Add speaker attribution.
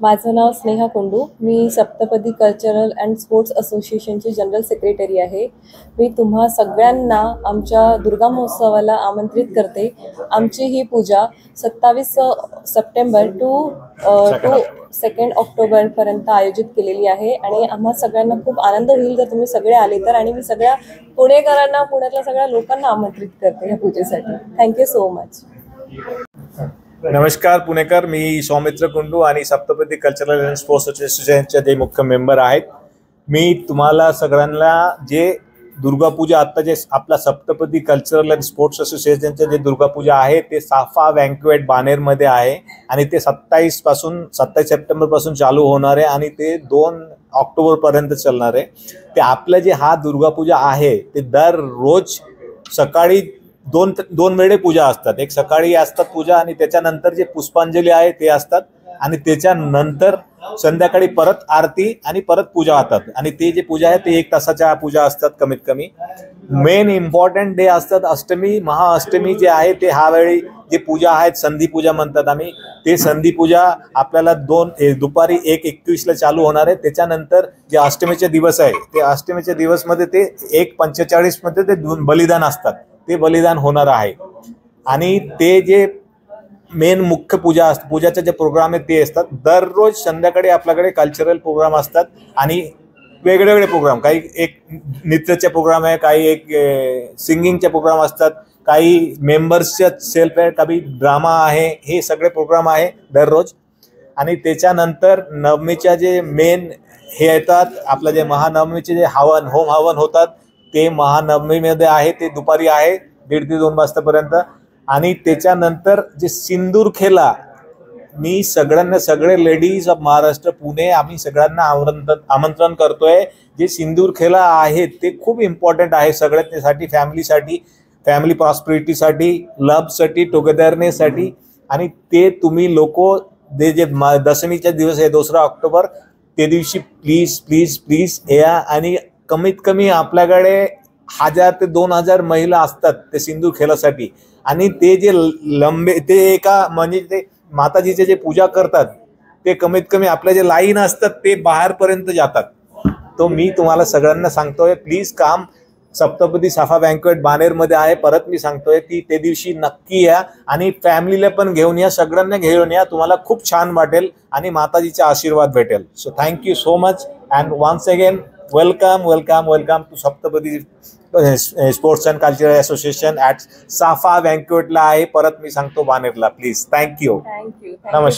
Speaker 1: माझं नाव स्नेहा कुंडू. मी सप्तपदी cultural and sports असोसिएशनची जनरल सेक्रेटरी आहे. मी तुम्हा सगळ्यांना आमच्या दुर्गा महोत्सवाला आमंत्रित करते. आमची ही पूजा 27 सप्टेंबर टू 2 ऑक्टोबरपर्यंत आयोजित केलेली आहे आणि आम्हा सगळ्यांना खूप आनंद होईल जर तुम्ही सगळे आले तर. आणि मी सगळ्या पुणेकरांना, पुण्यातल्या सगळ्या लोकांना आमंत्रित करते या पूजेसाठी. Thank you so much.
Speaker 2: नमस्कार पुणेकर, मी सौमित्र कुंडू आणि सप्तपदी कल्चरल अँड स्पोर्ट्स असोसिएशनचे जे मुख्य मेंबर आहेत. मी तुम्हाला सगळ्यांना जे दुर्गापूजा आत्ता जे आपला सप्तपदी कल्चरल अँड स्पोर्ट्स असोसिएशनचे जे दुर्गापूजा आहे ते साफा बँक्वेट बानेरमध्ये आहे आणि ते 27 सप्टेंबरपासून चालू होणार आहे आणि ते 2 ऑक्टोबरपर्यंत चालणार आहे. ते आपलं जे हा दुर्गापूजा आहे ते दररोज सकाळी दोन वेळे पूजा असतात. एक सकाळी असतात पूजा आणि त्याच्यानंतर जे पुष्पांजली आहे ते असतात आणि त्याच्यानंतर संध्याकाळी परत आरती आणि परत पूजा होतात. आणि ते जे पूजा आहे ते 1 तासाच्या पूजा असतात कमीत कमी. मेन इम्पॉर्टंट डे असतात अष्टमी, महाअष्टमी जे आहे ते हा वेळी जे पूजा आहेत संधी पूजा म्हणतात आम्ही. ते संधी पूजा आपल्याला दुपारी 1:21 चालू होणार आहे. त्याच्यानंतर जे अष्टमीचे दिवस आहे ते अष्टमीच्या दिवसमध्ये ते 1:45 मध्ये ते बलिदान असतात. ते बलिदान होणार आहे आणि ते जे मेन मुख्य पूजाचे जे प्रोग्राम आहेत ते असतात. दररोज संध्याकाळी आपल्याकडे कल्चरल प्रोग्राम असतात आणि वेगवेगळे प्रोग्राम, काही एक नृत्याचे प्रोग्राम आहे, काही एक सिंगिंगचे प्रोग्राम असतात, काही मेंबर्सच्या सेल्फ आहे, काही ड्रामा आहे. हे सगळे प्रोग्राम आहे दररोज. आणि त्याच्यानंतर नवमीच्या जे मेन हे येतात आपलं जे महानवमीचे जे होम हवन होतात ते महानवमीमध्ये आहे. ते दुपारी आहे 1:30 ते 2 वाजतापर्यंत. आणि त्याच्यानंतर जे सिंदूर खेला, मी सगळे लेडीज ऑफ महाराष्ट्र पुणे आम्ही सगळ्यांना आमंत्रण करतोय. जे सिंदूर खेला आहे ते खूप इम्पॉर्टंट आहे सगळ्यांसाठी, फॅमिलीसाठी, फॅमिली प्रॉस्पेरिटीसाठी, लव्हसाठी, टुगेदरनेससाठी. आणि ते तुम्ही लोक जे दशमीचा दिवस आहे 2 ऑक्टोबर ते दिवशी प्लीज प्लीज प्लीज या. आणि कमीत कमी आपल्याकडे 1000 ते 2000 महिला असतात ते सिंदूर खेळासाठी. आणि ते जे ते एका म्हणजे ते माताजीचे जे पूजा करतात ते कमीत कमी आपले जे लाईन असतात ते बाहेरपर्यंत जातात. तो मी तुम्हाला सगळ्यांना सांगतोय प्लीज काम. सप्तपदी साफा बँक्वेट बानेरमध्ये आहे. परत मी सांगतोय की ते दिवशी नक्की या आणि फॅमिलीला पण घेऊन या, सगळ्यांना घेऊन या. तुम्हाला खूप छान वाटेल आणि माताजीचा आशीर्वाद भेटेल. So thank you so much and once again welcome to Saptapadi Sports and Cultural Association at साफा बँक्वेटला आहे. परत मी सांगतो बानेरला. Please thank you. नमस्कार.